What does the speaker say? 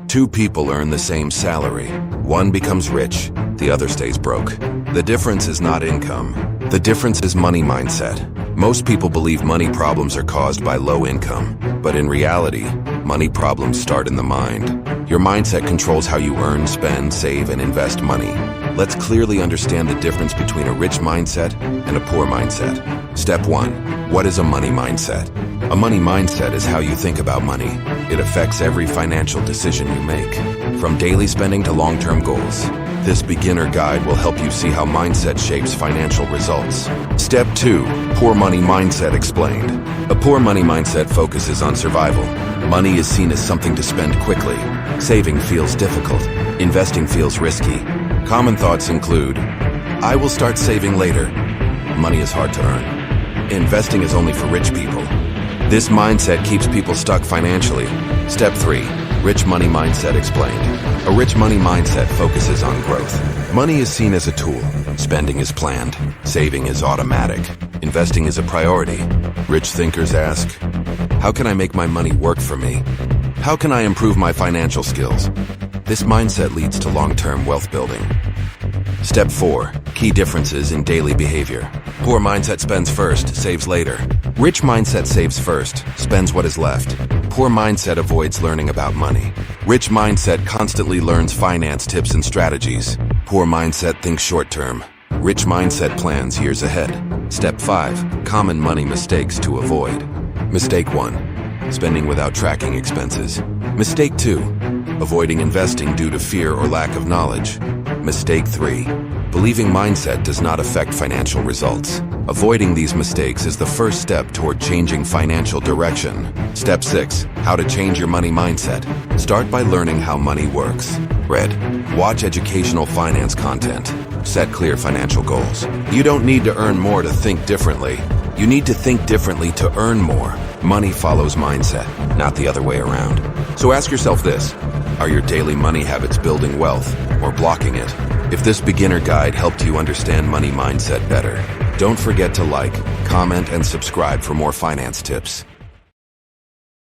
Two people earn the same salary. One becomes rich, the other stays broke. The difference is not income. The difference is money mindset. Most people believe money problems are caused by low income, but in reality, money problems start in the mind. Your mindset controls how you earn, spend, save, and invest money. Let's clearly understand the difference between a rich mindset and a poor mindset. Step 1. What is a money mindset? A money mindset is how you think about money. It affects every financial decision you make, from daily spending to long-term goals. This beginner guide will help you see how mindset shapes financial results. Step 2. Poor money mindset explained. A poor money mindset focuses on survival. Money is seen as something to spend quickly. Saving feels difficult. Investing feels risky. Common thoughts include, I will start saving later. Money is hard to earn. Investing is only for rich people. This mindset keeps people stuck financially. Step 3. Rich money mindset explained. A rich money mindset focuses on growth. Money is seen as a tool. Spending is planned. Saving is automatic. Investing is a priority. Rich thinkers ask, how can I make my money work for me? How can I improve my financial skills? This mindset leads to long-term wealth building. Step 4. Key differences in daily behavior. Poor mindset spends first, saves later. Rich mindset saves first, spends what is left. Poor mindset avoids learning about money. Rich mindset constantly learns finance tips and strategies. Poor mindset thinks short-term. Rich mindset plans years ahead. Step 5. Common money mistakes to avoid. Mistake 1. Spending without tracking expenses. Mistake 2. Avoiding investing due to fear or lack of knowledge. Mistake 3. Believing mindset does not affect financial results. Avoiding these mistakes is the first step toward changing financial direction. Step 6. How to change your money mindset. Start by learning how money works. Read. Watch educational finance content. Set clear financial goals. You don't need to earn more to think differently. You need to think differently to earn more. Money follows mindset, not the other way around. So ask yourself this. Are your daily money habits building wealth or blocking it? If this beginner guide helped you understand money mindset better, don't forget to like, comment, and subscribe for more finance tips.